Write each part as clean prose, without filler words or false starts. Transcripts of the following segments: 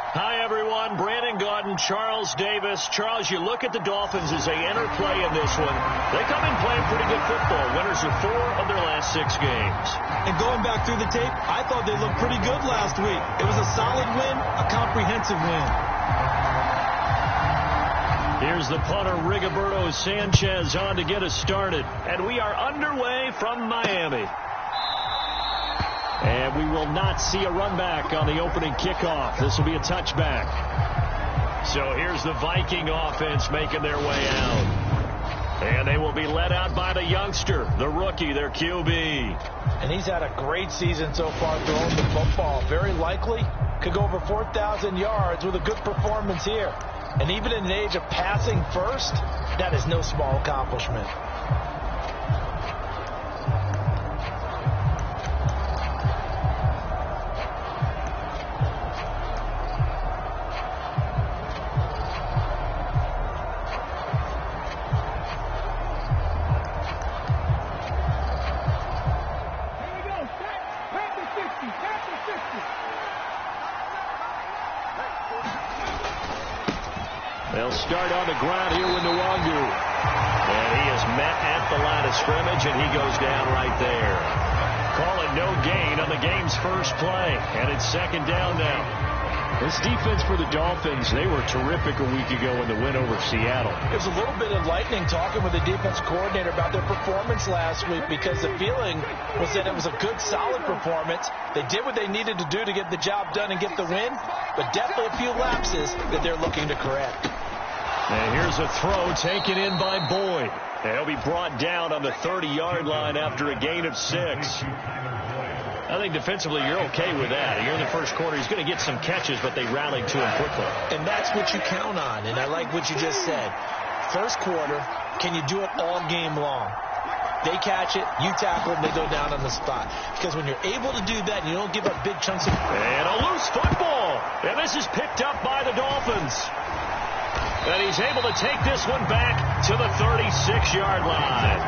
Hi, everyone. Brandon Gaudin, Charles Davis. Charles, you look at the Dolphins as they enter play in this one. They come in playing pretty good football. Winners of 4 of their last 6 games. And going back through the tape, I thought they looked pretty good last week. It was a solid win, a comprehensive win. Here's the punter, Rigoberto Sanchez, on to get us started. And we are underway from Miami. And we will not see a run back on the opening kickoff. This will be a touchback. So here's the Viking offense making their way out. And they will be led out by the youngster, the rookie, their QB. And he's had a great season so far throwing the football. Very likely could go over 4,000 yards with a good performance here. And even in an age of passing first, that is no small accomplishment. They'll start on the ground here with Nwangu. And he is met at the line of scrimmage, and he goes down right there. Call it no gain on the game's first play, and it's second down now. This defense for the Dolphins, they were terrific a week ago in the win over Seattle. It was a little bit enlightening talking with the defense coordinator about their performance last week, because the feeling was that it was a good, solid performance. They did what they needed to do to get the job done and get the win, but definitely a few lapses that they're looking to correct. And here's a throw taken in by Boyd. He'll be brought down on the 30-yard line after a gain of 6. I think defensively you're okay with that. Here in the first quarter, he's going to get some catches, but they rallied to him quickly. And that's what you count on, and I like what you just said. First quarter, can you do it all game long? They catch it, you tackle them, they go down on the spot. Because when you're able to do that, you don't give up big chunks of... And a loose football. And this is picked up by the Dolphins. And he's able to take this one back to the 36-yard line.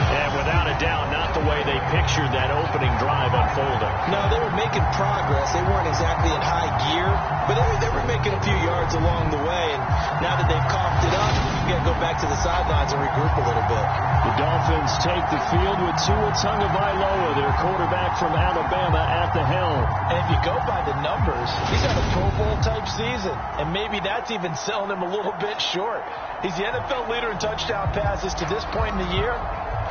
And without a doubt, not the way they pictured that opening drive unfolding. No, they were making progress. They weren't exactly in high gear, but they were making a few yards along the way. And now that they've coughed it up, you got to go back to the sidelines and regroup a little bit. The Dolphins take the field with Tua Tagovailoa, their quarterback from Alabama, at the helm. And if you go by the numbers, he's had a Pro Bowl-type season, and maybe that's even selling him a little bit short. He's the NFL leader in touchdown passes to this point in the year.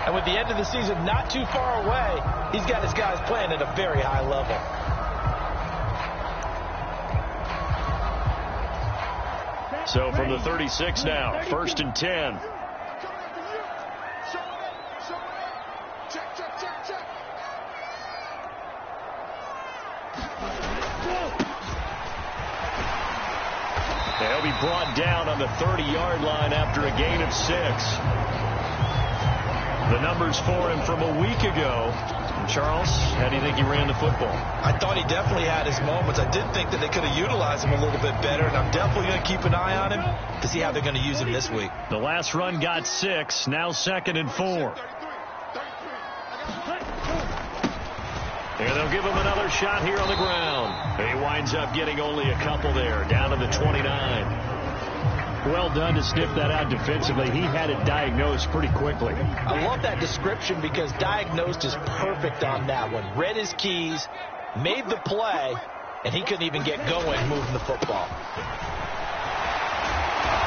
And with the end of the season not too far away, he's got his guys playing at a very high level. So from the 36 now, 1st and 10. They'll be brought down on the 30-yard line after a gain of 6. The numbers for him from a week ago. And Charles, how do you think he ran the football? I thought he definitely had his moments. I did think that they could have utilized him a little bit better, and I'm definitely going to keep an eye on him to see how they're going to use him this week. The last run got 6, now 2nd and 4. And they'll give him another shot here on the ground. He winds up getting only a couple there, down to the 29. Well done to sniff that out defensively. He had it diagnosed pretty quickly. I love that description because diagnosed is perfect on that one. Read his keys, made the play, and he couldn't even get going moving the football.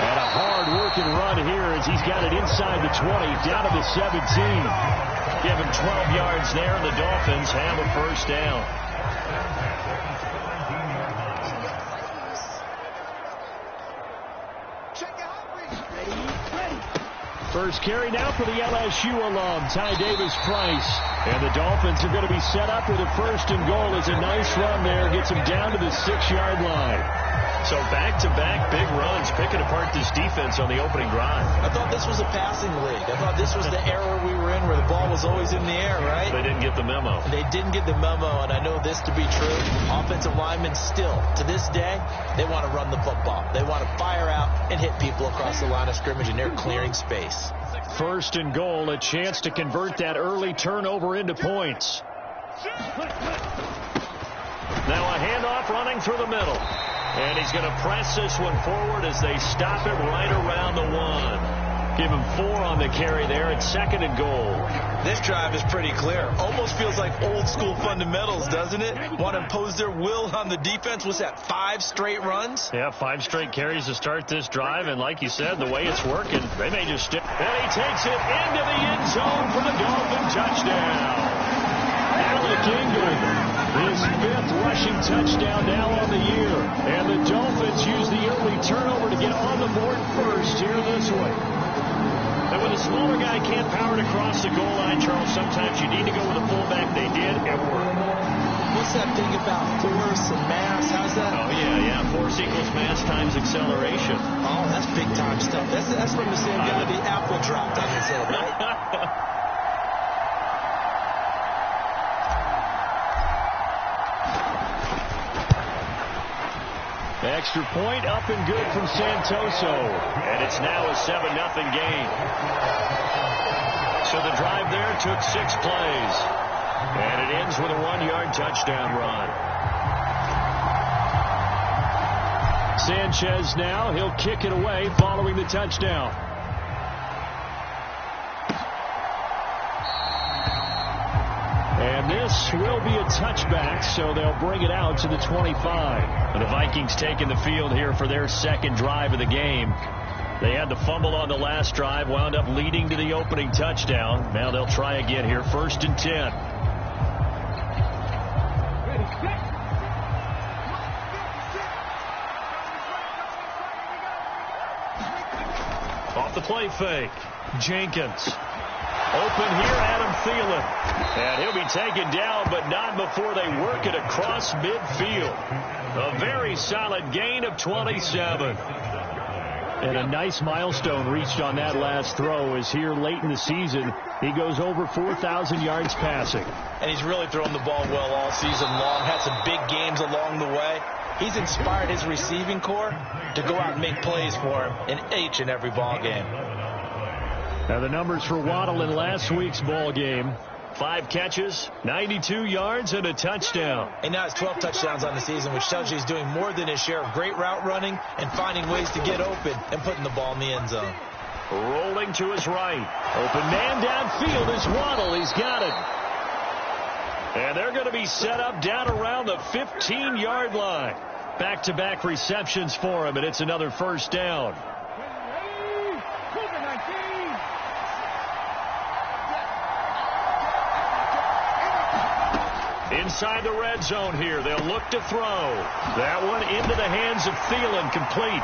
And a hard-working run here as he's got it inside the 20, down to the 17. Give him 12 yards there, and the Dolphins have a first down. First carry now for the LSU alum, Ty Davis-Price. And the Dolphins are going to be set up with a 1st and goal. It's a nice run there. Gets him down to the 6-yard line. So back-to-back big runs, picking apart this defense on the opening drive. I thought this was a passing league. I thought this was the era we were in where the ball was always in the air, right? They didn't get the memo. They didn't get the memo, and I know this to be true. Offensive linemen still, to this day, they want to run the football. They want to fire out and hit people across the line of scrimmage, and they're clearing space. 1st and goal, a chance to convert that early turnover into points. Now a handoff running through the middle. And he's going to press this one forward as they stop it right around the 1. Give him 4 on the carry there. It's 2nd and goal. This drive is pretty clear. Almost feels like old school fundamentals, doesn't it? Want to impose their will on the defense. What's that, 5 straight runs? Yeah, 5 straight carries to start this drive. And like you said, the way it's working, they may just stick. And he takes it into the end zone for the Dolphin touchdown. Alec Ingold, his 5th rushing touchdown now on the year. And the Dolphins use the early turnover to get on the board first here this way. And when a smaller guy can't power it across the goal line, Charles, sometimes you need to go with a fullback. They did. It worked. What's that thing about force and mass? How's that? Oh, yeah. Force equals mass times acceleration. Oh, that's big-time stuff. That's from the same guy the apple dropped on his head, right? Extra point up and good from Santoso. And it's now a 7-0 game. So the drive there took 6 plays. And it ends with a 1-yard touchdown run. Sanchez now, he'll kick it away following the touchdown. And this will be a touchback, so they'll bring it out to the 25. And the Vikings taking the field here for their 2nd drive of the game. They had the fumble on the last drive, wound up leading to the opening touchdown. Now they'll try again here, 1st and 10. Off the play fake, Jenkins. Open here, Adam Thielen. And he'll be taken down, but not before they work it across midfield. A very solid gain of 27. And a nice milestone reached on that last throw as here late in the season, he goes over 4,000 yards passing. And he's really thrown the ball well all season long. Had some big games along the way. He's inspired his receiving corps to go out and make plays for him in each and every ball game. Now the numbers for Waddle in last week's ball game. 5 catches, 92 yards, and a touchdown. And now has 12 touchdowns on the season, which tells you he's doing more than his share of great route running and finding ways to get open and putting the ball in the end zone. Rolling to his right. Open man downfield is Waddle. He's got it. And they're going to be set up down around the 15-yard line. Back-to-back receptions for him, and it's another 1st down. Inside the red zone here. They'll look to throw. That one into the hands of Thielen, complete.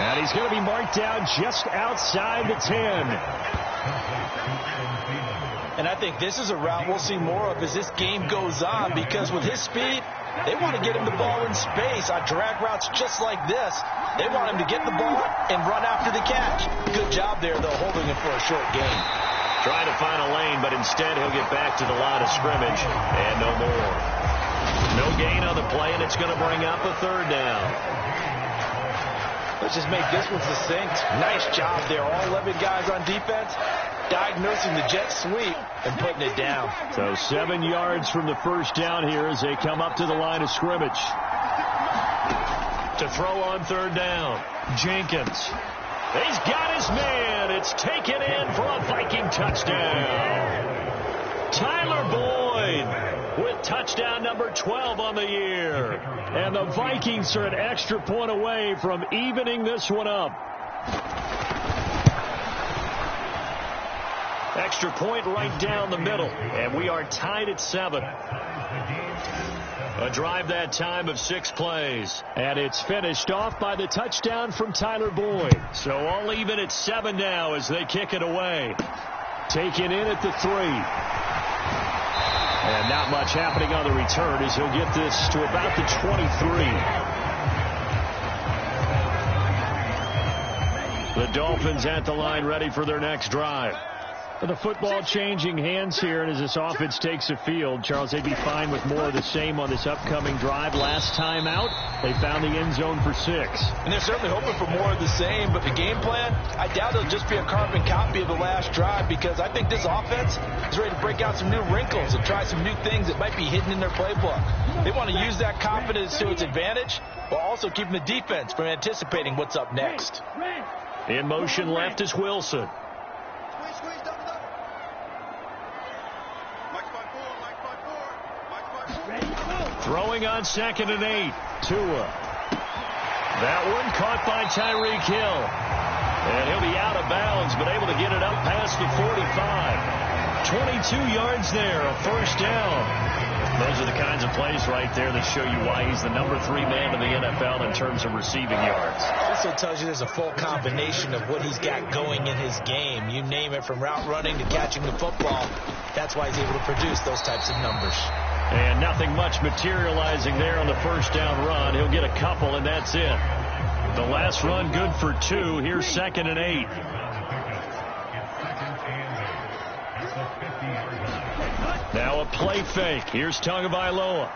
And he's going to be marked down just outside the 10. And I think this is a route we'll see more of as this game goes on, because with his speed, they want to get him the ball in space on drag routes just like this. They want him to get the ball and run after the catch. Good job there, though, holding him for a short gain. Trying to find a lane, but instead he'll get back to the line of scrimmage, and no more. No gain on the play, and it's going to bring up a 3rd down. Let's just make this one succinct. Nice job there. All 11 guys on defense diagnosing the jet sweep and putting it down. So 7 yards from the 1st down here as they come up to the line of scrimmage. To throw on 3rd down, Jenkins. He's got his man. It's taken in for a Viking touchdown. Tyler Boyd with touchdown number 12 on the year. And the Vikings are an extra point away from evening this one up. Extra point right down the middle. And we are tied at 7. A drive that time of 6 plays. And it's finished off by the touchdown from Tyler Boyd. So all even at 7 now as they kick it away. Taken in at the 3. And not much happening on the return as he'll get this to about the 23. The Dolphins at the line ready for their next drive. The football changing hands here, and as this offense takes the field, Charles, they'd be fine with more of the same on this upcoming drive. Last time out, they found the end zone for 6. And they're certainly hoping for more of the same, but the game plan, I doubt it'll just be a carbon copy of the last drive, because I think this offense is ready to break out some new wrinkles and try some new things that might be hidden in their playbook. They want to use that confidence to its advantage, while also keeping the defense from anticipating what's up next. In motion left is Wilson. Throwing on 2nd and 8. Tua. That one caught by Tyreek Hill. And he'll be out of bounds, but able to get it up past the 45. 22 yards there, a first down. Those are the kinds of plays right there that show you why he's the number 3 man in the NFL in terms of receiving yards. Also tells you there's a full combination of what he's got going in his game. You name it, from route running to catching the football. That's why he's able to produce those types of numbers. And nothing much materializing there on the first down run. He'll get a couple, and that's it. The last run good for 2. Here's 2nd and 8. Now a play fake. Here's Tagovailoa.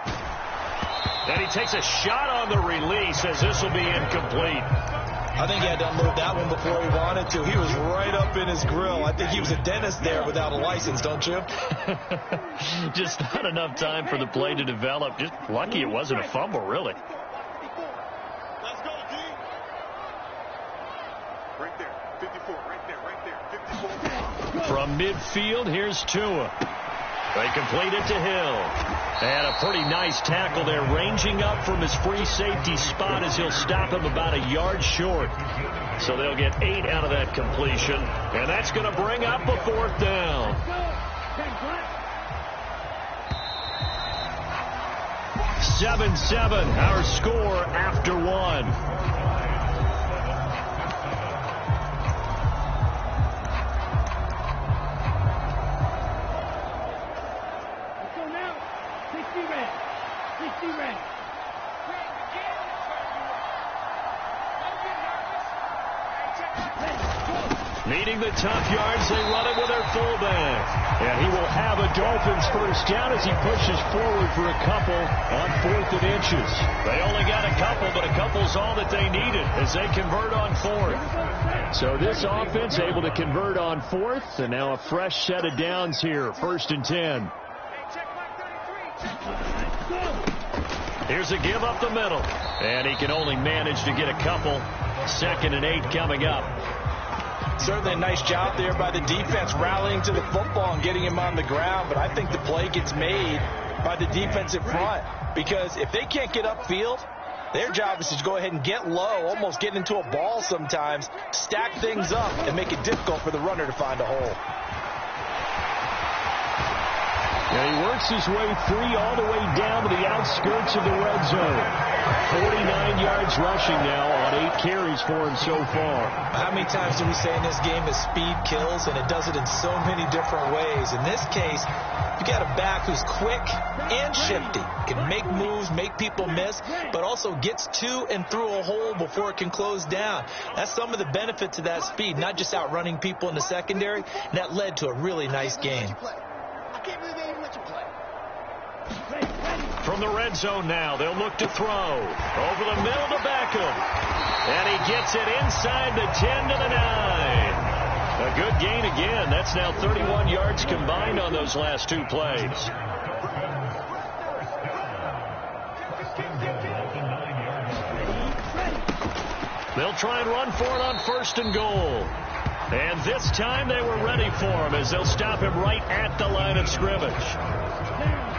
And he takes a shot on the release, as this will be incomplete. I think he had to unload that one before he wanted to. He was right up in his grill. I think he was a dentist there without a license, don't you? Just not enough time for the play to develop. Just lucky it wasn't a fumble, really. Let's go, D. Right there. 54. Right there. 54. From midfield, here's Tua. They complete it to Hill. And a pretty nice tackle there, ranging up from his free safety spot as he'll stop him about a yard short. So they'll get 8 out of that completion, and that's going to bring up a 4th down. (7-7), our score after 1. Needing the tough yards, they run it with their fullback. And he will have a Dolphins first down as he pushes forward for a couple on 4th and inches. They only got a couple, but a couple's all that they needed as they convert on 4th. So this offense able to convert on 4th, and now a fresh set of downs here, 1st and 10. Here's a give up the middle, and he can only manage to get a couple. 2nd and 8 coming up. Certainly a nice job there by the defense rallying to the football and getting him on the ground, but I think the play gets made by the defensive front, because if they can't get upfield, their job is to go ahead and get low, almost get into a ball sometimes, stack things up, and make it difficult for the runner to find a hole. And he works his way free all the way down to the outskirts of the red zone. 49 yards rushing now on 8 carries for him so far. How many times do we say in this game that speed kills, and it does it in so many different ways? In this case, you got a back who's quick and shifty, can make moves, make people miss, but also gets to and through a hole before it can close down. That's some of the benefits of that speed, not just outrunning people in the secondary, and that led to a really nice game. I can't believe they even let you play. From the red zone now, they'll look to throw. Over the middle to Beckham. And he gets it inside the 10 to the 9. A good gain again. That's now 31 yards combined on those last 2 plays. They'll try and run for it on 1st and goal. And this time they were ready for him as they'll stop him right at the line of scrimmage.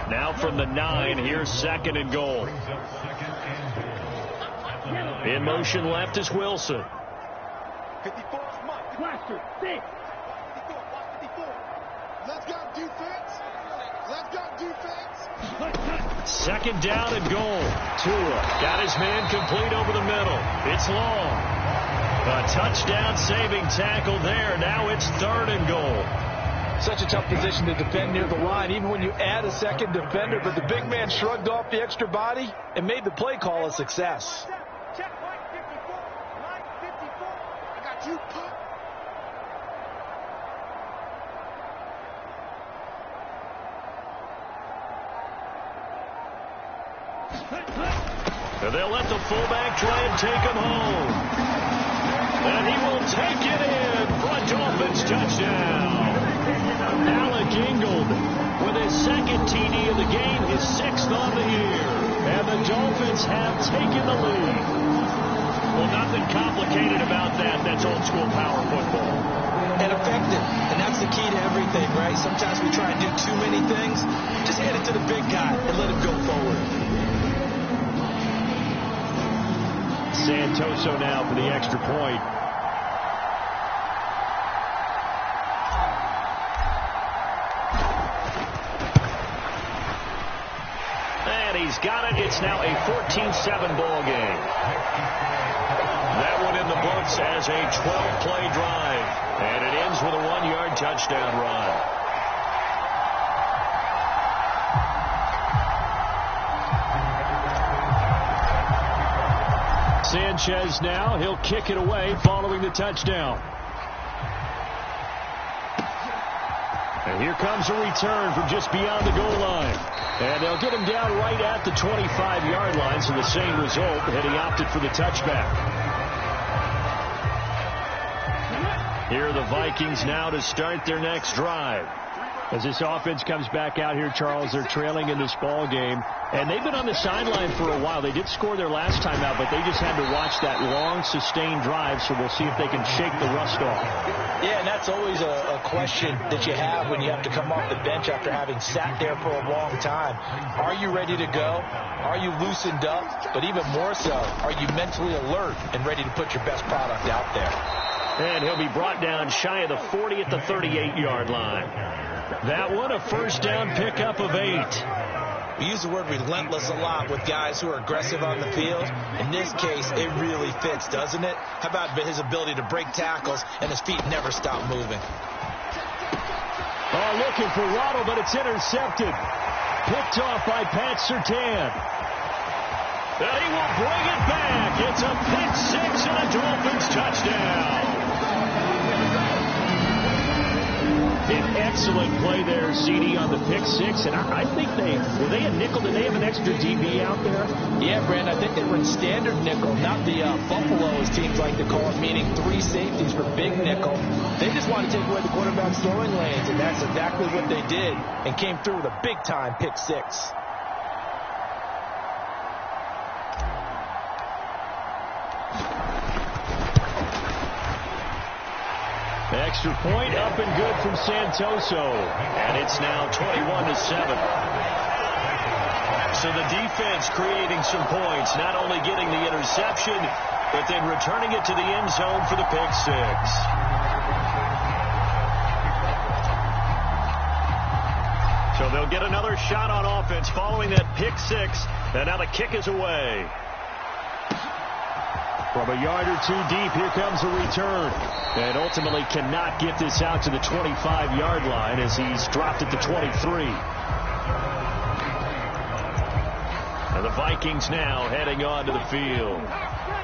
Now from the 9, here's 2nd and goal. In motion left is Wilson. 54 is Mike. Blaster, 6. 54. Let's go defense. Let's go defense. 2nd down and goal. Tua got his man complete over the middle. It's long. A touchdown-saving tackle there. Now it's 3rd and goal. Such a tough position to defend near the line, even when you add a second defender. But the big man shrugged off the extra body and made the play call a success. Check Mike 54. Mike 54. I got you, Pop. And they'll let the fullback try and take him home. And he will take it in for a Dolphins touchdown. Alec Ingold with his second TD of the game, his 6th on the year. And the Dolphins have taken the lead. Well, nothing complicated about that. That's old school power football. And effective. And that's the key to everything, right? Sometimes we try and do too many things. Just hand it to the big guy and let him go forward. Santoso now for the extra point. And he's got it. It's now a 14-7 ball game. That one in the books as a 12-play drive. And it ends with a 1-yard touchdown run. Sanchez now, he'll kick it away following the touchdown. And here comes a return from just beyond the goal line. And they'll get him down right at the 25-yard line, so the same result, and he opted for the touchback. Here are the Vikings now to start their next drive. As this offense comes back out here, Charles, they're trailing in this ball game. And they've been on the sideline for a while. They did score their last time out, but they just had to watch that long, sustained drive, so we'll see if they can shake the rust off. Yeah, and that's always a question that you have when you have to come off the bench after having sat there for a long time. Are you ready to go? Are you loosened up? But even more so, are you mentally alert and ready to put your best product out there? And he'll be brought down shy of the 40 at the 38-yard line. That one, a first down pickup of 8. We use the word relentless a lot with guys who are aggressive on the field. In this case, it really fits, doesn't it? How about his ability to break tackles and his feet never stop moving? Oh, looking for Waddle, but it's intercepted. Picked off by Pat Surtain. And he will bring it back. It's a pick 6 and a Dolphins touchdown. An excellent play there, CD, on the pick 6. And I think were they a nickel? Did they have an extra DB out there? Yeah, Brandon, I think they were in standard nickel, not the Buffalo, as teams like to call it, meaning 3 safeties for big nickel. They just want to take away the quarterback's throwing lanes, and that's exactly what they did, and came through with a big-time pick 6. Extra point up and good from Santoso. And it's now 21-7. So the defense creating some points, not only getting the interception, but then returning it to the end zone for the pick 6. So they'll get another shot on offense following that pick 6. And now the kick is away. From a yard or two deep, here comes a return. And ultimately cannot get this out to the 25-yard line as he's dropped at the 23. And the Vikings now heading onto the field.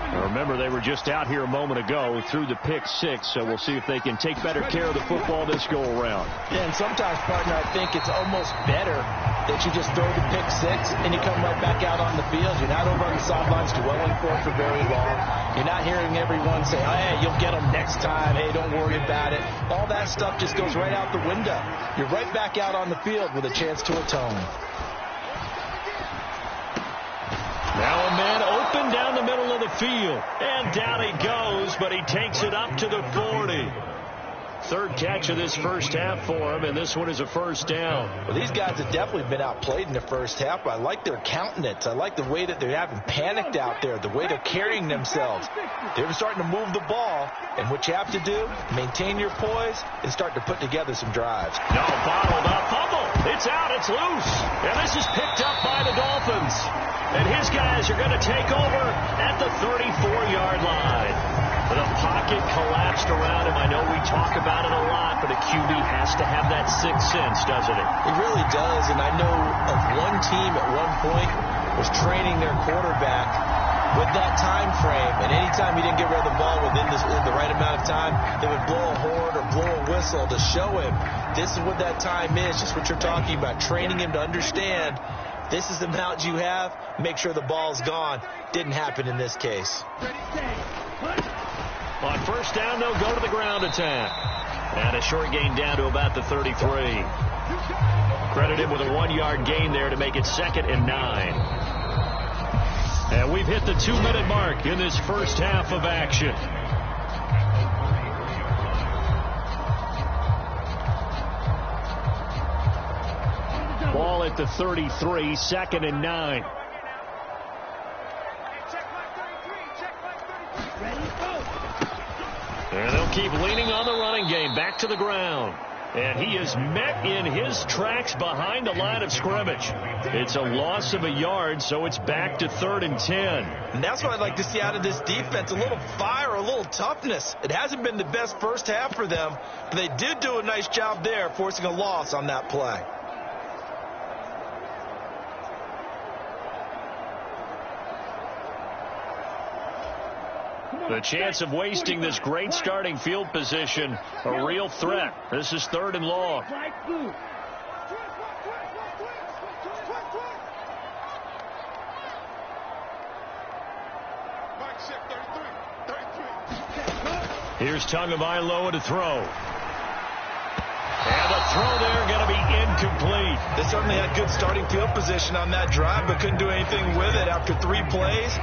Now remember, they were just out here a moment ago through the pick 6, so we'll see if they can take better care of the football this go-around. Yeah, and sometimes, partner, I think it's almost better that you just throw the pick 6 and you come right back out on the field. You're not over on the sidelines dwelling for it for very long. You're not hearing everyone say, oh, hey, you'll get them next time. Hey, don't worry about it. All that stuff just goes right out the window. You're right back out on the field with a chance to atone. Now a man open down the middle of the field. And down he goes, but he takes it up to the 40. Third catch of this first half for him, and this one is a first down. Well, these guys have definitely been outplayed in the first half, but I like their countenance. I like the way that they haven't panicked out there, the way they're carrying themselves. They're starting to move the ball, and what you have to do, maintain your poise and start to put together some drives. No, bottled up, fumble. It's out, it's loose. And this is picked up by the Dolphins. And his guys are going to take over at the 34-yard line. The pocket collapsed around him. I know we talk about it a lot, but a QB has to have that sixth sense, doesn't it? It really does, and I know of one team at one point was training their quarterback with that time frame, and anytime he didn't get rid of the ball within the right amount of time, they would blow a horn or blow a whistle to show him this is what that time is, just what you're talking about, training him to understand This is the amount you have. Make sure the ball's gone. Didn't happen in this case. On first down, they'll go to the ground attack. And a short gain down to about the 33. Credit him with a 1-yard gain there to make it 2nd and 9. And we've hit the 2-minute mark in this first half of action. Ball at the 33, 2nd and 9. And they'll keep leaning on the running game. Back to the ground. And he is met in his tracks behind the line of scrimmage. It's a loss of a yard, so it's back to 3rd and 10. And that's what I'd like to see out of this defense. A little fire, a little toughness. It hasn't been the best first half for them, but they did do a nice job there, forcing a loss on that play. The chance of wasting this great starting field position, a real threat. This is 3rd and long. Here's Tagovailoa to throw. And the throw there going to be incomplete. They certainly had good starting field position on that drive, but couldn't do anything with it after 3 plays.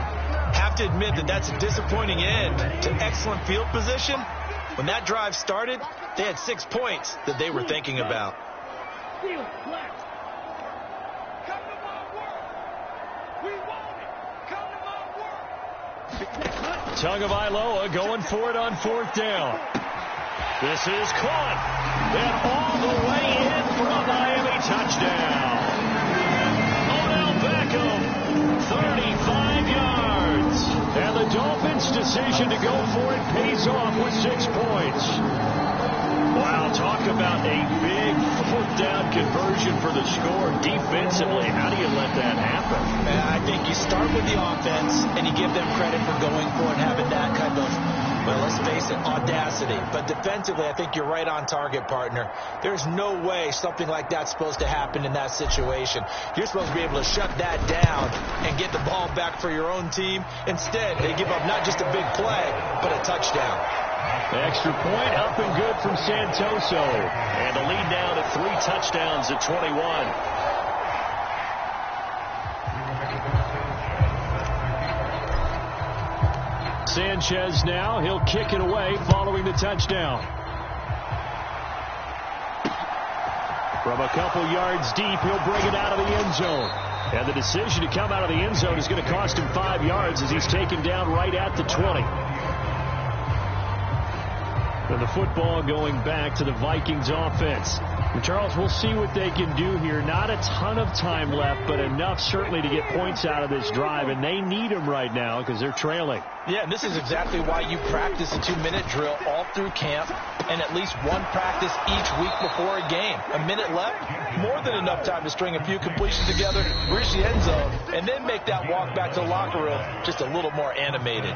Have to admit that that's a disappointing end to excellent field position. When that drive started, they had 6 points that they were thinking about. Tagovailoa going for it on 4th down. This is caught. And all the way in for a Miami touchdown. Odell Beckham, 35 yards. And the Dolphins' decision to go for it pays off with 6 points. Wow, talk about a big 4th down conversion for the score. Defensively, how do you let that happen? I think you start with the offense, and you give them credit for going for it and having that kind of, well, let's face it, audacity. But defensively, I think you're right on target, partner. There's no way something like that's supposed to happen in that situation. You're supposed to be able to shut that down and get the ball back for your own team. Instead, they give up not just a big play, but a touchdown. Extra point up and good from Santoso. And a lead down to 3 touchdowns at 21. Sanchez now, he'll kick it away following the touchdown. From a couple yards deep, he'll bring it out of the end zone. And the decision to come out of the end zone is going to cost him 5 yards as he's taken down right at the 20. And the football going back to the Vikings offense. And Charles, we'll see what they can do here. Not a ton of time left, but enough certainly to get points out of this drive. And they need them right now because they're trailing. Yeah, and this is exactly why you practice a 2-minute drill all through camp and at least one practice each week before a game. A minute left, more than enough time to string a few completions together, reach the end zone, and then make that walk back to the locker room just a little more animated.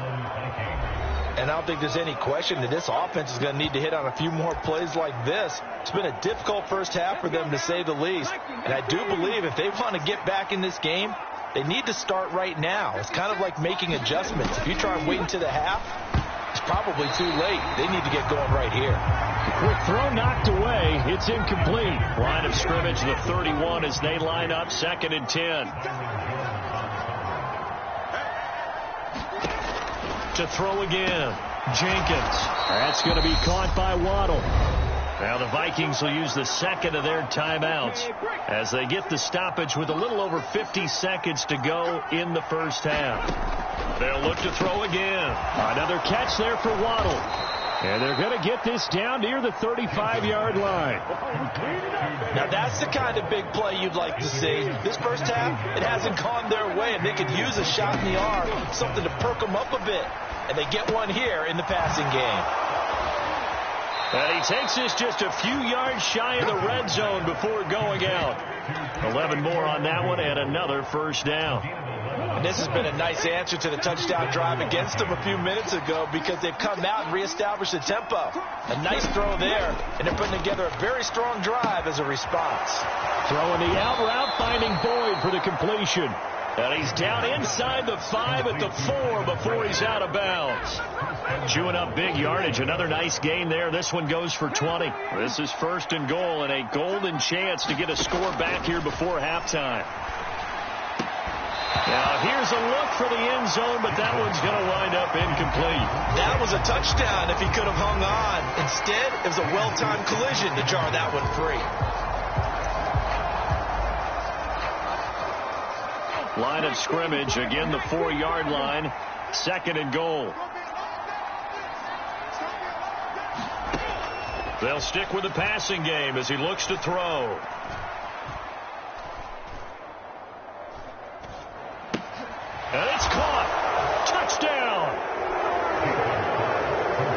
And I don't think there's any question that this offense is going to need to hit on a few more plays like this. It's been a difficult first half for them, to say the least. And I do believe if they want to get back in this game, they need to start right now. It's kind of like making adjustments. If you try and wait until the half, it's probably too late. They need to get going right here. Quick throw knocked away. It's incomplete. Line of scrimmage, the 31 as they line up 2nd and 10. To throw again. Jenkins. That's going to be caught by Waddle. Now the Vikings will use the 2nd of their timeouts as they get the stoppage with a little over 50 seconds to go in the first half. They'll look to throw again. Another catch there for Waddle. And they're going to get this down near the 35-yard line. Now that's the kind of big play you'd like to see. This first half, it hasn't gone their way, and they could use a shot in the arm, something to perk them up a bit. And they get one here in the passing game. And he takes this just a few yards shy of the red zone before going out. 11 more on that one and another first down. And this has been a nice answer to the touchdown drive against them a few minutes ago because they've come out and reestablished the tempo. A nice throw there, and they're putting together a very strong drive as a response. Throwing the out route, finding Boyd for the completion. And he's down inside the 5 at the 4 before he's out of bounds. Chewing up big yardage. Another nice gain there. This one goes for 20. This is 1st and goal and a golden chance to get a score back here before halftime. Now here's a look for the end zone, but that one's going to wind up incomplete. That was a touchdown if he could have hung on. Instead, it was a well-timed collision to jar that one free. Line of scrimmage, again the 4-yard line, 2nd and goal. They'll stick with the passing game as he looks to throw. And it's caught. Touchdown.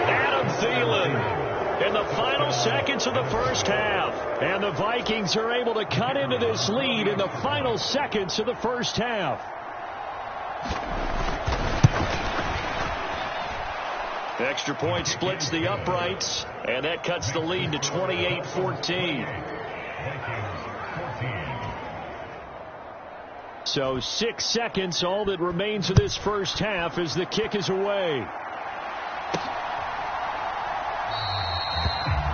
Adam Thielen in the final seconds of the first half. And the Vikings are able to cut into this lead in the final seconds of the first half. Extra point splits the uprights, and that cuts the lead to 28-14. So 6 seconds, all that remains of this first half as the kick is away.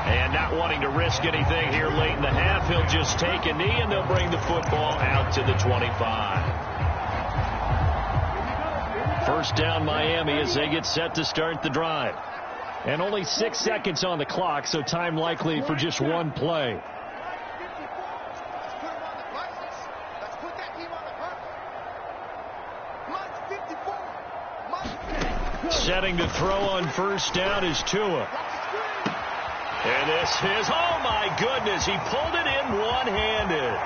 And not wanting to risk anything here late in the half, he'll just take a knee, and they'll bring the football out to the 25. First down Miami as they get set to start the drive. And only 6 seconds on the clock, so time likely for just one play. Setting to throw on first down is Tua. And this is, oh my goodness, he pulled it in one-handed.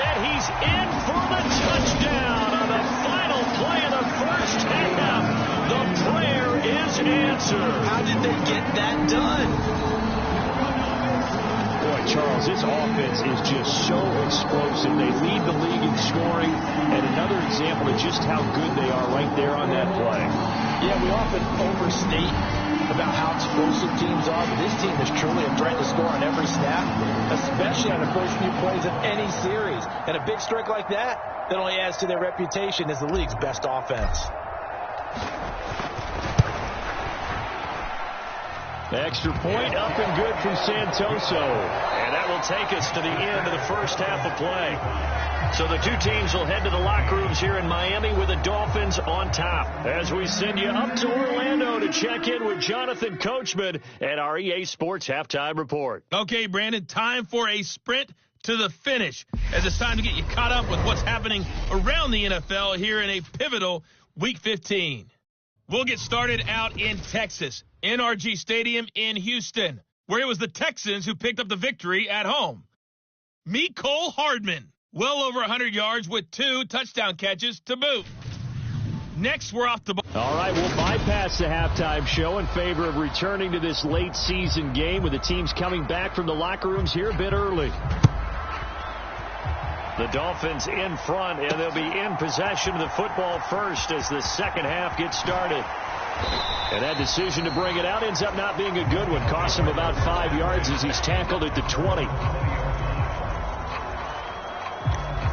And he's in for the touchdown on the final play of the first half. The prayer is answered. How did they get that done? Boy, Charles, this offense is just so explosive. They lead the league in scoring, and another example of just how good they are right there on that play. Yeah, we often overstate about how explosive teams are, but this team is truly a threat to score on every snap, especially on the first few plays of any series. And a big strike like that only adds to their reputation as the league's best offense. Extra point up and good from Santoso. And that will take us to the end of the first half of play. So the two teams will head to the locker rooms here in Miami with the Dolphins on top. As we send you up to Orlando to check in with Jonathan Coachman at our EA Sports Halftime Report. Okay, Brandon, time for a sprint to the finish, as it's time to get you caught up with what's happening around the NFL here in a pivotal Week 15. We'll get started out in Texas, NRG Stadium in Houston, where it was the Texans who picked up the victory at home. Meet Cole Hardman, well over 100 yards with 2 touchdown catches to boot. Next, we're off the ball. All right, we'll bypass the halftime show in favor of returning to this late season game with the teams coming back from the locker rooms here a bit early. The Dolphins in front, and they'll be in possession of the football first as the second half gets started. And that decision to bring it out ends up not being a good one. Costs him about 5 yards as he's tackled at the 20.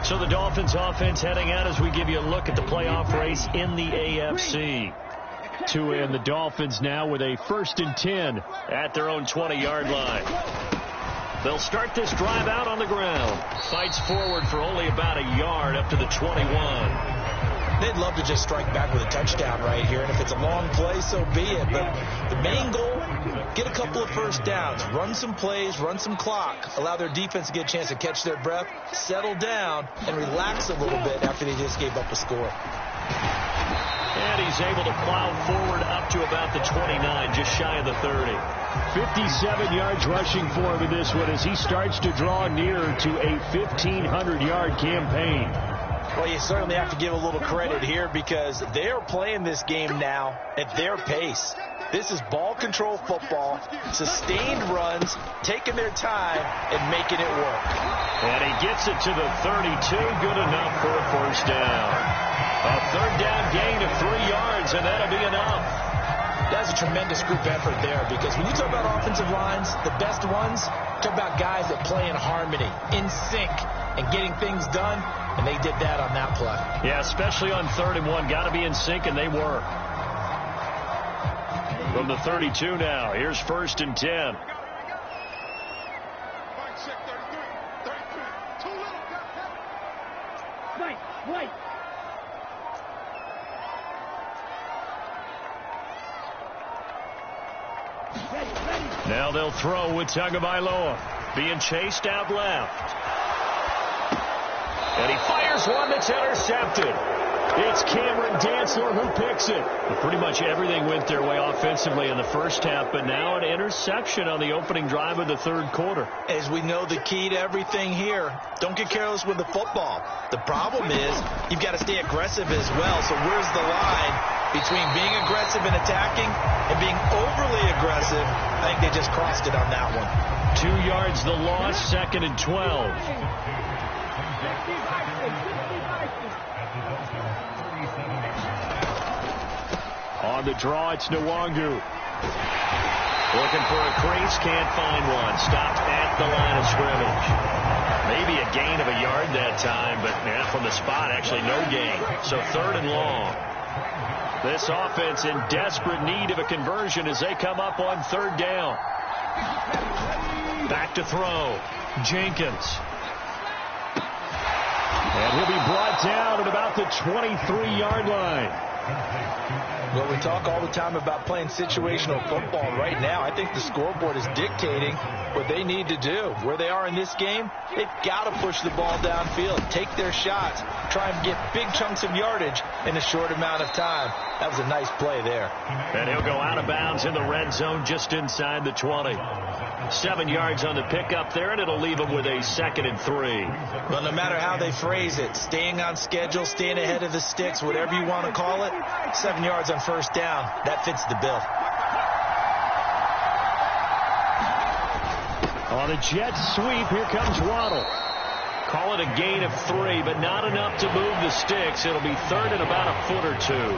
So the Dolphins offense heading out as we give you a look at the playoff race in the AFC. Tua and the Dolphins now with a 1st and 10 at their own 20-yard line. They'll start this drive out on the ground. Fights forward for only about a yard up to the 21. They'd love to just strike back with a touchdown right here, and if it's a long play, so be it. But the main goal, get a couple of first downs, run some plays, run some clock, allow their defense to get a chance to catch their breath, settle down, and relax a little bit after they just gave up a score. And he's able to plow forward up to about the 29, just shy of the 30. 57 yards rushing for him in this one as he starts to draw nearer to a 1,500-yard campaign. Well, you certainly have to give a little credit here because they're playing this game now at their pace. This is ball control football, sustained runs, taking their time, and making it work. And he gets it to the 32, good enough for a first down. A third down gain of 3 yards, and that'll be enough. That's a tremendous group effort there, because when you talk about offensive lines, the best ones, talk about guys that play in harmony, in sync, and getting things done, and they did that on that play. Yeah, especially on 3rd and 1. Got to be in sync, and they were. From the 32 now, here's 1st and 10. Now they'll throw with Tagovailoa. Being chased out left. And he fires one that's intercepted. It's Cameron Dantzler who picks it. But pretty much everything went their way offensively in the first half, but now an interception on the opening drive of the 3rd quarter. As we know, the key to everything here, don't get careless with the football. The problem is you've got to stay aggressive as well. So where's the line between being aggressive and attacking and being overly aggressive? I think they just crossed it on that one. 2 yards the loss, 2nd and 12. On the draw, it's Nwangu. Looking for a crease, can't find one. Stopped at the line of scrimmage. Maybe a gain of a yard that time, but from the spot, actually no gain. So 3rd and long. This offense in desperate need of a conversion as they come up on 3rd down. Back to throw. Jenkins. And he'll be brought down at about the 23-yard line. Well, we talk all the time about playing situational football. Right now, I think the scoreboard is dictating what they need to do. Where they are in this game, they've got to push the ball downfield, take their shots, try and get big chunks of yardage in a short amount of time. That was a nice play there. And he'll go out of bounds in the red zone just inside the 20. 7 yards on the pickup there, and it'll leave them with a 2nd and 3. Well, no matter how they phrase it, staying on schedule, staying ahead of the sticks, whatever you want to call it, 7 yards on 1st down, that fits the bill. On a jet sweep, here comes Waddle. Call it a gain of 3, but not enough to move the sticks. It'll be 3rd and about a foot or 2.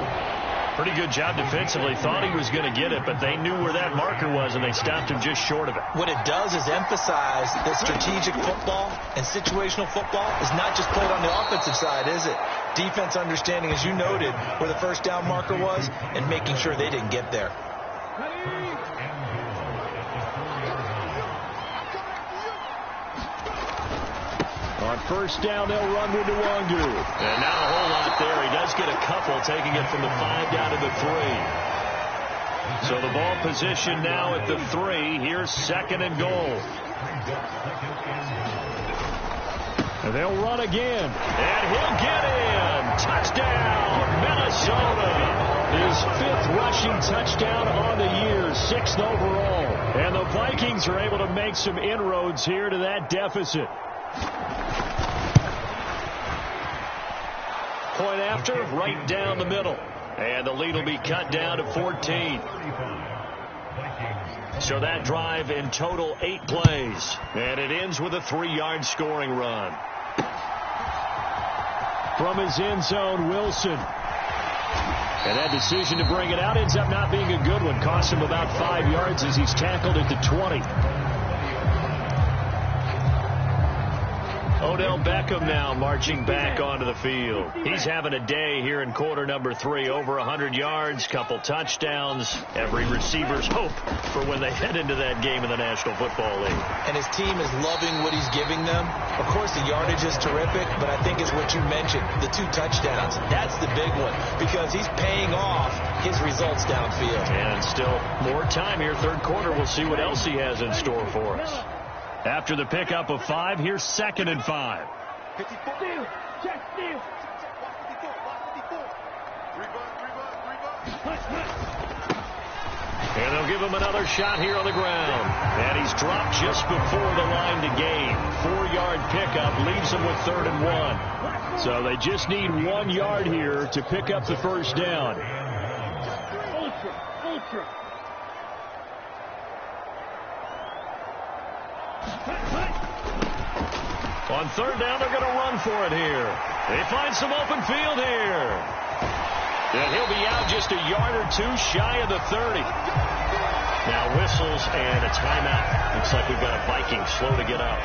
Pretty good job defensively. Thought he was going to get it, but they knew where that marker was, and they stopped him just short of it. What it does is emphasize that strategic football and situational football is not just played on the offensive side, is it? Defense understanding, as you noted, where the 1st down marker was and making sure they didn't get there. On 1st down, they'll run with Nwangu. And not a whole lot there. He does get a couple, taking it from the 5 down to the 3. So the ball position now at the 3. Here's 2nd and goal. And they'll run again. And he'll get in. Touchdown, Minnesota. His 5th rushing touchdown on the year, 6th overall. And the Vikings are able to make some inroads here to that deficit. Point after, right down the middle. And the lead will be cut down to 14. So that drive in total 8 plays. And it ends with a 3-yard scoring run. From his end zone, Wilson. And that decision to bring it out ends up not being a good one. Cost him about 5 yards as he's tackled at the 20. Odell Beckham now marching back onto the field. He's having a day here in quarter number 3. Over 100 yards, couple touchdowns. Every receiver's hope for when they head into that game in the National Football League. And his team is loving what he's giving them. Of course, the yardage is terrific, but I think it's what you mentioned, the 2 touchdowns. That's the big one because he's paying off his results downfield. And still more time here. 3rd quarter, we'll see what else he has in store for us. After the pickup of 5, here's 2nd and 5. And they'll give him another shot here on the ground. And he's dropped just before the line to gain. 4-yard pickup leaves him with 3rd and 1. So they just need 1 yard here to pick up the 1st down. On 3rd down, they're going to run for it here. They find some open field here. And he'll be out just a yard or two shy of the 30. Now whistles and a timeout. Looks like we've got a Viking slow to get up.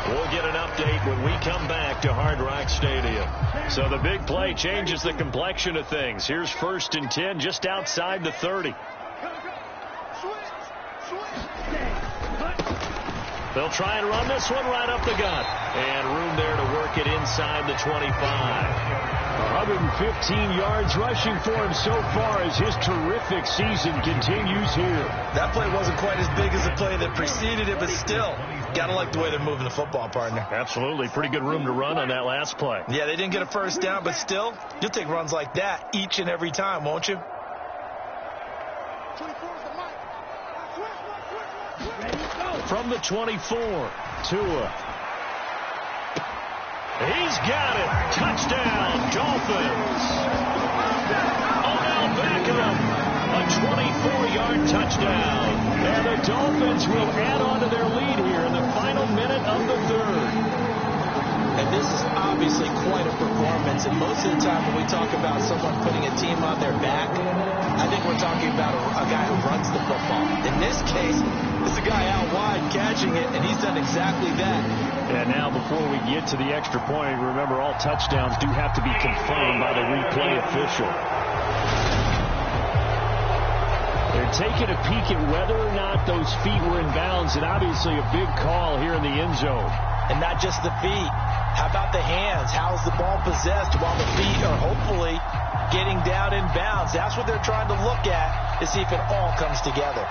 We'll get an update when we come back to Hard Rock Stadium. So the big play changes the complexion of things. Here's 1st and 10 just outside the 30. They'll try and run this one right up the gut. And room there to work it inside the 25. 115 yards rushing for him so far as his terrific season continues here. That play wasn't quite as big as the play that preceded it, but still, gotta like the way they're moving the football, partner. Absolutely. Pretty good room to run on that last play. Yeah, they didn't get a first down, but still, you'll take runs like that each and every time, won't you? From the 24, Tua. He's got it. Touchdown, Dolphins. Odell Beckham, a 24-yard touchdown. And the Dolphins will add on to their lead here in the final minute of the 3rd. And this is obviously quite a performance. And most of the time when we talk about someone putting a team on their back, I think we're talking about a guy who runs the football. In this case, it's a guy out wide catching it, and he's done exactly that. And now before we get to the extra point, remember all touchdowns do have to be confirmed by the replay official. They're taking a peek at whether or not those feet were in bounds, and obviously a big call here in the end zone. And not just the feet. How about the hands? How's the ball possessed while the feet are hopefully getting down in bounds? That's what they're trying to look at to see if it all comes together.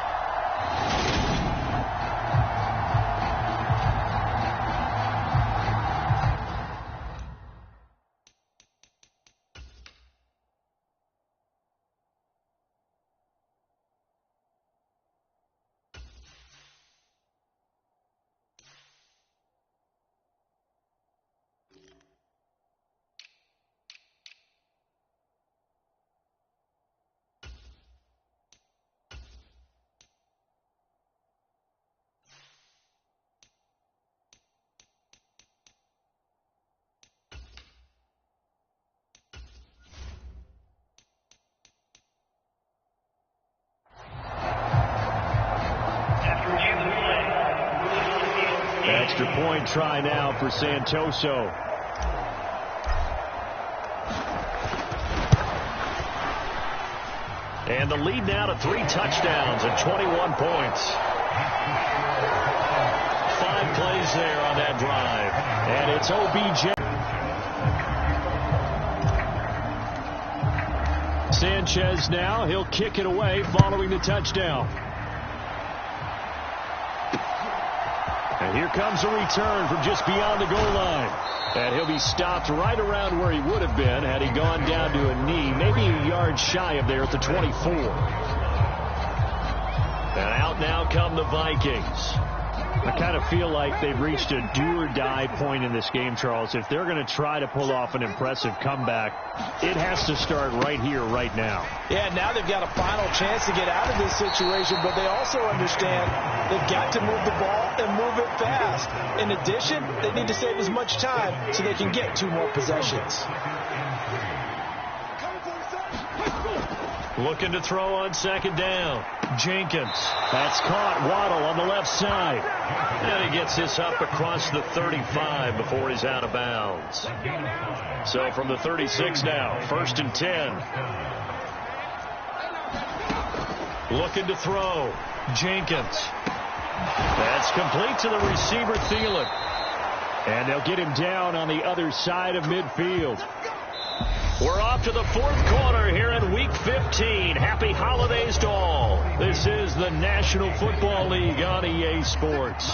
Extra point try now for Santoso. And the lead now to 3 touchdowns and 21 points. 5 plays there on that drive. And it's OBJ. Sanchez now. He'll kick it away following the touchdown. And here comes a return from just beyond the goal line. And he'll be stopped right around where he would have been had he gone down to a knee, maybe a yard shy of there at the 24. And out now come the Vikings. I kind of feel like they've reached a do-or-die point in this game, Charles. If they're going to try to pull off an impressive comeback, it has to start right here, right now. Yeah, now they've got a final chance to get out of this situation, but they also understand they've got to move the ball and move it fast. In addition, they need to save as much time so they can get 2 more possessions. Looking to throw on 2nd down. Jenkins. That's caught. Waddle on the left side. And he gets this up across the 35 before he's out of bounds. So from the 36 now, 1st and 10. Looking to throw. Jenkins. That's complete to the receiver, Thielen. And they'll get him down on the other side of midfield. We're off to the 4th quarter here in Week 15. Happy holidays to all. This is the National Football League on EA Sports.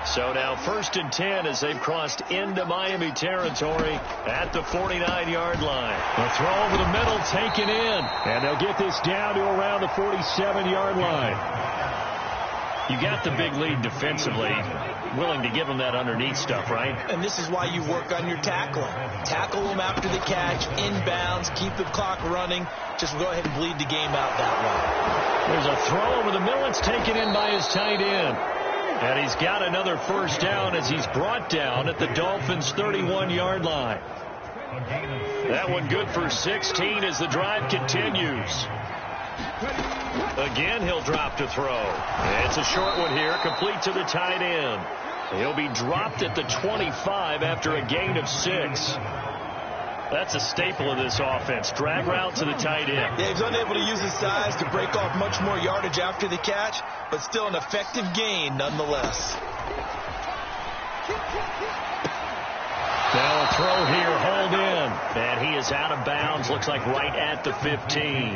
So now 1st and 10 as they've crossed into Miami territory at the 49-yard line. A throw over the middle taken in. And they'll get this down to around the 47-yard line. You got the big lead defensively. Willing to give them that underneath stuff, right? And this is why you work on your tackling. Tackle them after the catch, inbounds, keep the clock running. Just go ahead and bleed the game out that way. There's a throw over the middle. It's taken in by his tight end. And he's got another 1st down as he's brought down at the Dolphins' 31-yard line. That one good for 16 as the drive continues. Again, he'll drop to throw. It's a short one here, complete to the tight end. He'll be dropped at the 25 after a gain of 6. That's a staple of this offense. Drag route to the tight end. Yeah, he's unable to use his size to break off much more yardage after the catch, but still an effective gain nonetheless. Now a throw here, hold in. And he is out of bounds, looks like right at the 15.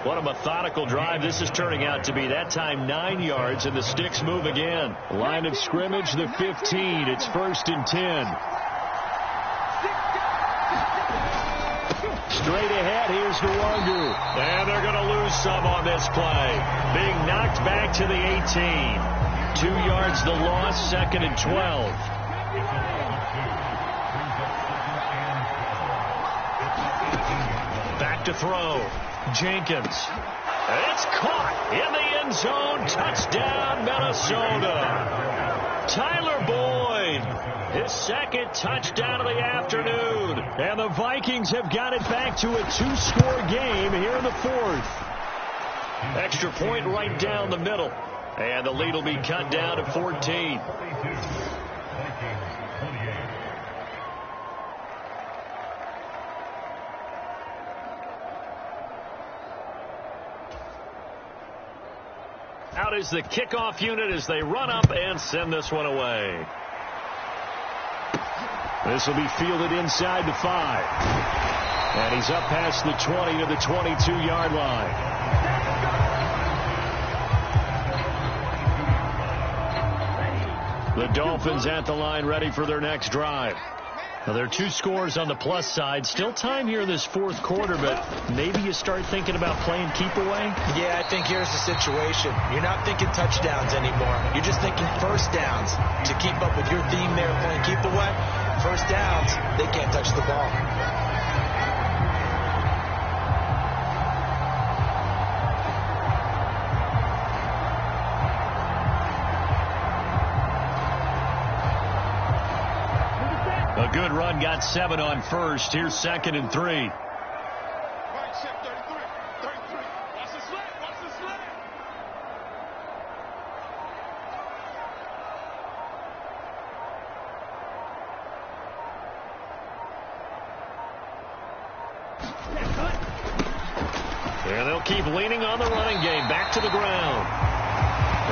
What a methodical drive this is turning out to be. That time 9 yards, and the sticks move again. Line of scrimmage, the 15. It's 1st and 10. Straight ahead, here's Nwangu. And they're going to lose some on this play. Being knocked back to the 18. 2 yards the loss, 2nd and 12. Back to throw. Jenkins. It's caught in the end zone. Touchdown, Minnesota. Tyler Boyd, his 2nd touchdown of the afternoon. And the Vikings have got it back to a 2-score game here in the 4th. Extra point right down the middle. And the lead will be cut down to 14. Out is the kickoff unit as they run up and send this one away. This will be fielded inside the 5. And he's up past the 20 to the 22-yard line. The Dolphins at the line ready for their next drive. Now, there are 2 scores on the plus side. Still time here in this 4th quarter, but maybe you start thinking about playing keep away? Yeah, I think here's the situation. You're not thinking touchdowns anymore. You're just thinking first downs. To keep up with your theme there, playing keep away, first downs, they can't touch the ball. A good run, got 7 on first. Here's 2nd and 3. Right, set 33. 33. Watch the slant. Watch the slant. And they'll keep leaning on the running game. Back to the ground.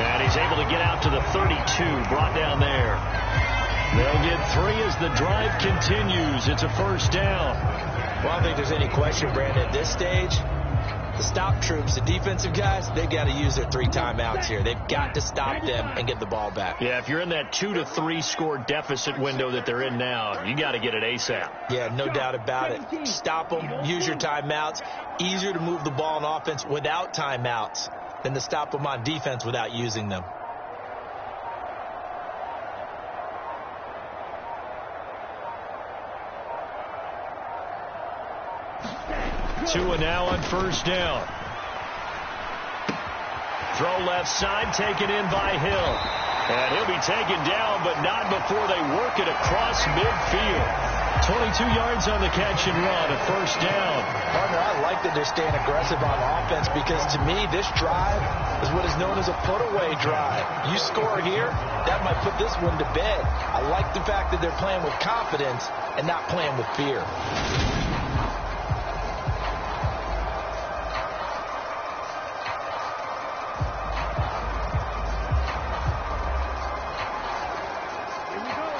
And he's able to get out to the 32. Brought down there. They'll get 3 as the drive continues. It's a first down. Well, I don't think there's any question, Brandon, at this stage, the stop troops, the defensive guys, they've got to use their 3 timeouts here. They've got to stop them and get the ball back. Yeah, if you're in that 2 to 3 score deficit window that they're in now, you got to get it ASAP. Yeah, no doubt about it. Stop them, use your timeouts. Easier to move the ball on offense without timeouts than to stop them on defense without using them. 2 and now on first down. Throw left side, taken in by Hill. And he'll be taken down, but not before they work it across midfield. 22 yards on the catch and run, a first down. Partner, I like that they're staying aggressive on offense because to me, this drive is what is known as a put-away drive. You score here, that might put this one to bed. I like the fact that they're playing with confidence and not playing with fear.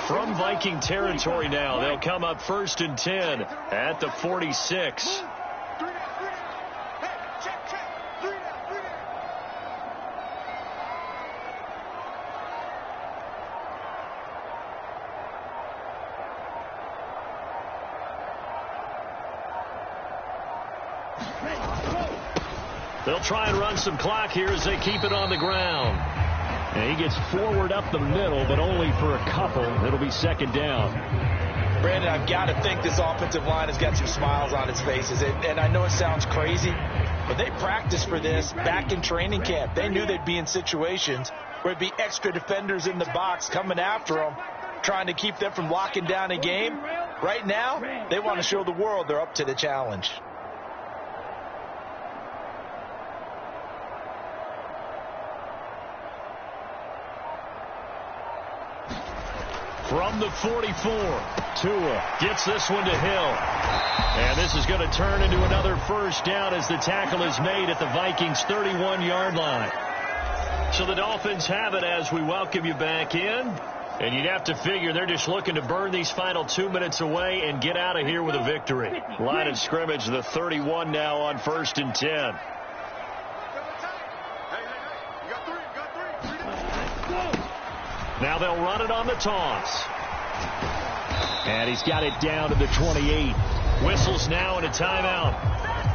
From Viking territory now, they'll come up 1st and 10 at the 46. They'll try and run some clock here as they keep it on the ground. And he gets forward up the middle, but only for a couple. It'll be 2nd down. Brandon, I've got to think this offensive line has got some smiles on its faces. And I know it sounds crazy, but they practiced for this back in training camp. They knew they'd be in situations where there'd be extra defenders in the box coming after them, trying to keep them from locking down a game. Right now, they want to show the world they're up to the challenge. From the 44, Tua gets this one to Hill. And this is going to turn into another first down as the tackle is made at the Vikings' 31-yard line. So the Dolphins have it as we welcome you back in. And you'd have to figure they're just looking to burn these final 2 minutes away and get out of here with a victory. Line of scrimmage, the 31 now on 1st and 10. Now they'll run it on the toss. And he's got it down to the 28. Whistles now and a timeout.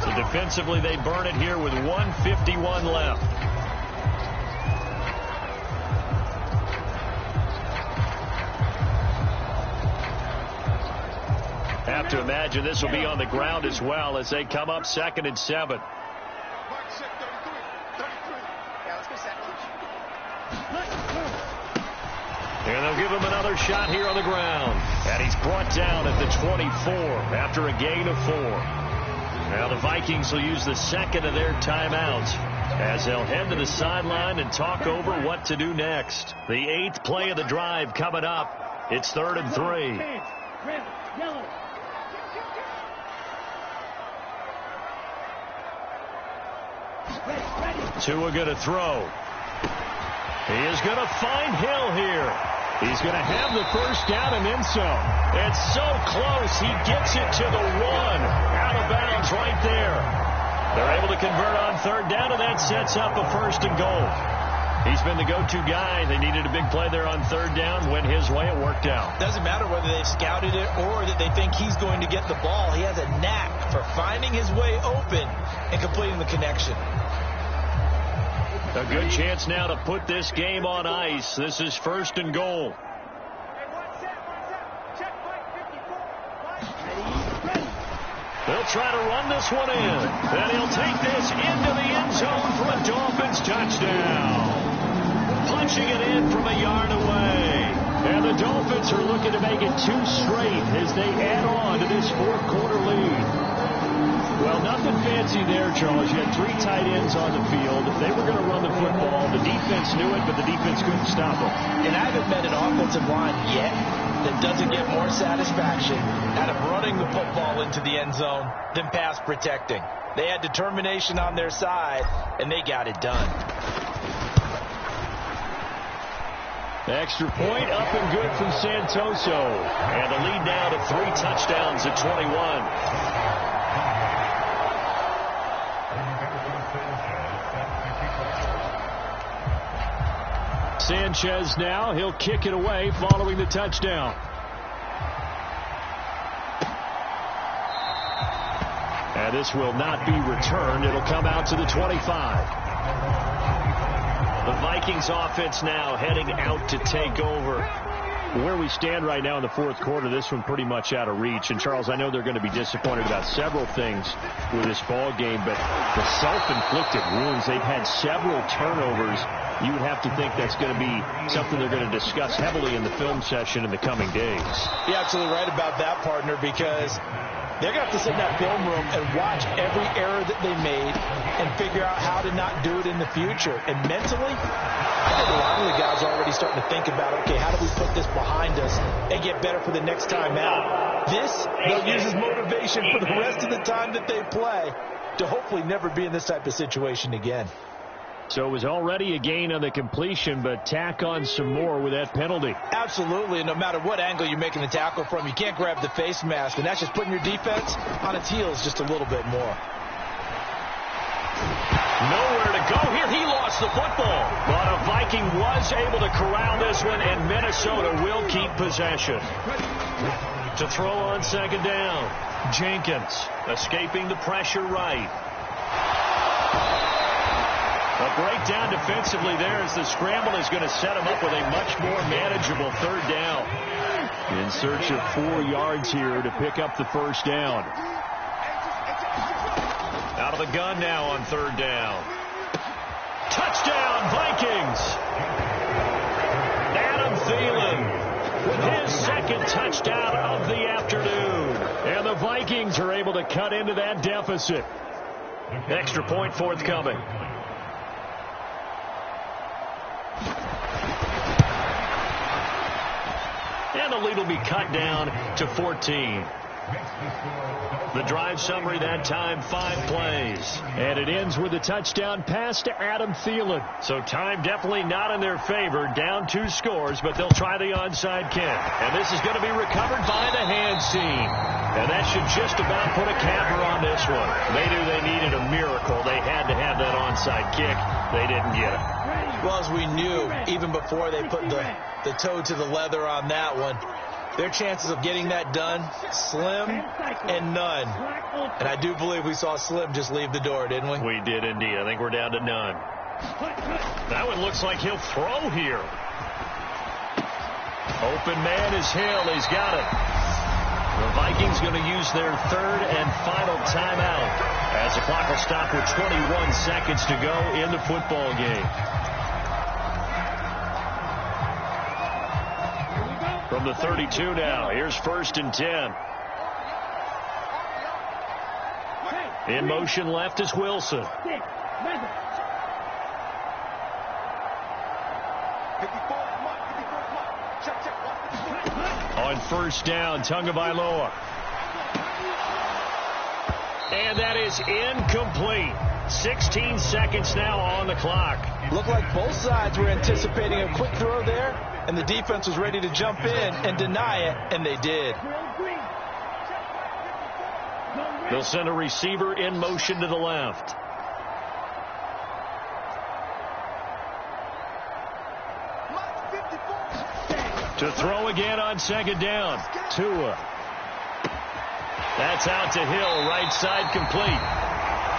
So defensively they burn it here with 1:51 left. Have to imagine this will be on the ground as well as they come up 2nd and 7. And they'll give him another shot here on the ground. And he's brought down at the 24 after a gain of 4. Now the Vikings will use the second of their timeouts as they'll head to the sideline and talk over what to do next. The 8th play of the drive coming up. It's 3rd and 3. Tua going to throw. He is going to find Hill here. He's going to have the first down and then some. It's so close. He gets it to the 1. Out of bounds right there. They're able to convert on 3rd down, and that sets up a 1st and goal. He's been the go-to guy. They needed a big play there on 3rd down. Went his way. It worked out. Doesn't matter whether they've scouted it or that they think he's going to get the ball. He has a knack for finding his way open and completing the connection. A good chance now to put this game on ice. This is 1st and goal. They'll try to run this one in. And he'll take this into the end zone for a Dolphins touchdown. Punching it in from a yard away. And the Dolphins are looking to make it 2 straight as they add on to this 4th quarter lead. Well, nothing fancy there, Charles. You had 3 tight ends on the field. They were going to run the football. The defense knew it, but the defense couldn't stop them. And I haven't met an offensive line yet that doesn't get more satisfaction out of running the football into the end zone than pass protecting. They had determination on their side, and they got it done. The extra point up and good from Santoso. And the lead now to 3 touchdowns at 21. Sanchez now. He'll kick it away following the touchdown. And this will not be returned. It'll come out to the 25. The Vikings offense now heading out to take over. Where we stand right now in the 4th quarter, this one pretty much out of reach. And, Charles, I know they're going to be disappointed about several things with this ball game, but the self-inflicted wounds, they've had several turnovers. You would have to think that's going to be something they're going to discuss heavily in the film session in the coming days. You're absolutely right about that, partner, because they're going to have to sit in that film room and watch every error that they made and figure out how to not do it in the future. And mentally, I think a lot of the guys are already starting to think about, okay, how do we put this behind us and get better for the next time out? This, they'll use as motivation for the rest of the time that they play to hopefully never be in this type of situation again. So it was already a gain on the completion, but tack on some more with that penalty. Absolutely. No matter what angle you're making the tackle from, you can't grab the face mask, and that's just putting your defense on its heels just a little bit more. Nowhere to go here. He lost the football. But a Viking was able to corral this one, and Minnesota will keep possession. To throw on 2nd down. Jenkins escaping the pressure right. A breakdown defensively there as the scramble is going to set him up with a much more manageable 3rd down. In search of 4 yards here to pick up the 1st down. Out of the gun now on 3rd down. Touchdown, Vikings! Adam Thielen with his second touchdown of the afternoon. And the Vikings are able to cut into that deficit. Extra point forthcoming. And the lead will be cut down to 14. The drive summary that time, 5 plays. And it ends with a touchdown pass to Adam Thielen. So time definitely not in their favor. Down 2 scores, but they'll try the onside kick. And this is going to be recovered by the hands team. And that should just about put a capper on this one. They knew they needed a miracle. They had to have that onside kick. They didn't get it. Well, as we knew, even before they put the toe to the leather on that one, their chances of getting that done, slim and none. And I do believe we saw Slim just leave the door, didn't we? We did indeed. I think we're down to none. That one looks like he'll throw here. Open man is Hill. He's got it. The Vikings going to use their third and final timeout as the clock will stop with 21 seconds to go in the football game. From the 32 now, here's 1st and 10. In motion left is Wilson. On 1st down, Tagovailoa. And that is incomplete. 16 seconds now on the clock. Looked like both sides were anticipating a quick throw there, and the defense was ready to jump in and deny it, and they did. They'll send a receiver in motion to the left. To throw again on 2nd down. Tua. That's out to Hill, right side complete.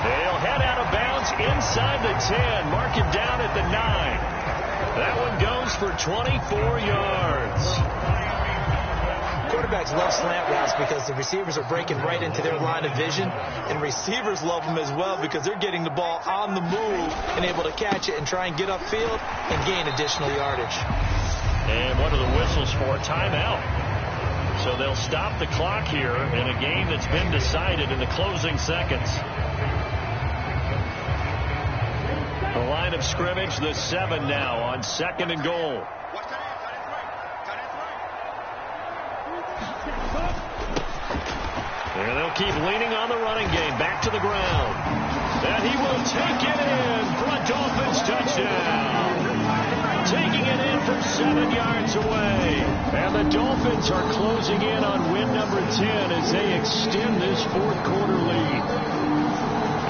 They'll head out of bounds inside the 10. Mark him down at the 9. That one goes for 24 yards. Quarterbacks love slant routes because the receivers are breaking right into their line of vision, and receivers love them as well because they're getting the ball on the move and able to catch it and try and get upfield and gain additional yardage. And what are the whistles for? Timeout. So they'll stop the clock here in a game that's been decided in the closing seconds. The line of scrimmage, the 7 now on 2nd and goal. And they'll keep leaning on the running game. Back to the ground. And he will take it in for a Dolphins touchdown. Taking it in from 7 yards away. And the Dolphins are closing in on win number 10 as they extend this 4th quarter lead.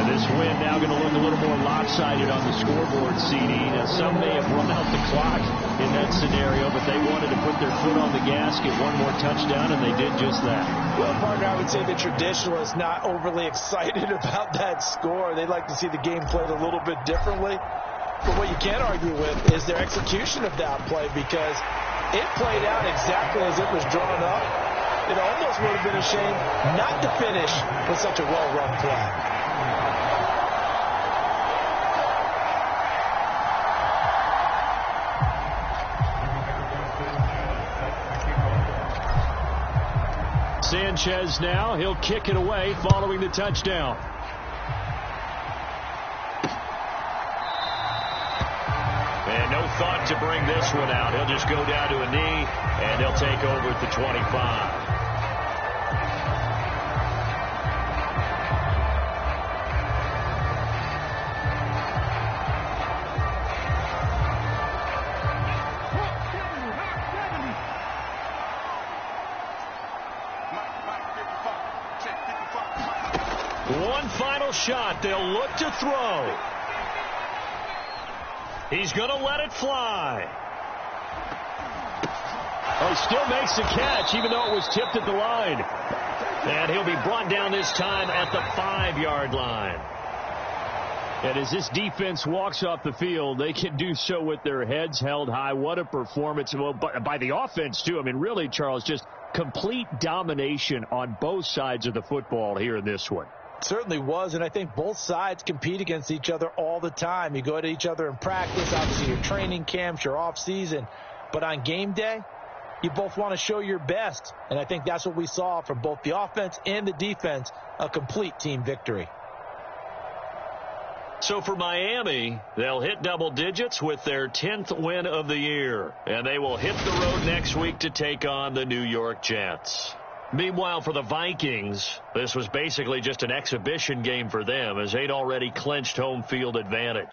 And this win now going to look a little more lopsided on the scoreboard, CD. Now, some may have run out the clock in that scenario, but they wanted to put their foot on the gas, get one more touchdown, and they did just that. Well, partner, I would say the traditionalists not overly excited about that score. They'd like to see the game played a little bit differently. But what you can't argue with is their execution of that play, because it played out exactly as it was drawn up. It almost would have been a shame not to finish with such a well-run play. Sanchez now, he'll kick it away following the touchdown. And no thought to bring this one out. He'll just go down to a knee, and he'll take over at the 25. One final shot. They'll look to throw. He's going to let it fly. Oh, he still makes the catch, even though it was tipped at the line. And he'll be brought down this time at the 5-yard line. And as this defense walks off the field, they can do so with their heads held high. What a performance. Well, by the offense, too. I mean, really, Charles, just complete domination on both sides of the football here in this one. Certainly was, and I think both sides compete against each other all the time. You go to each other in practice, obviously your training camps, your off season, but on game day, you both want to show your best. And I think that's what we saw from both the offense and the defense, a complete team victory. So for Miami, they'll hit double digits with their 10th win of the year, and they will hit the road next week to take on the New York Jets. Meanwhile, for the Vikings, this was basically just an exhibition game for them as they'd already clinched home field advantage.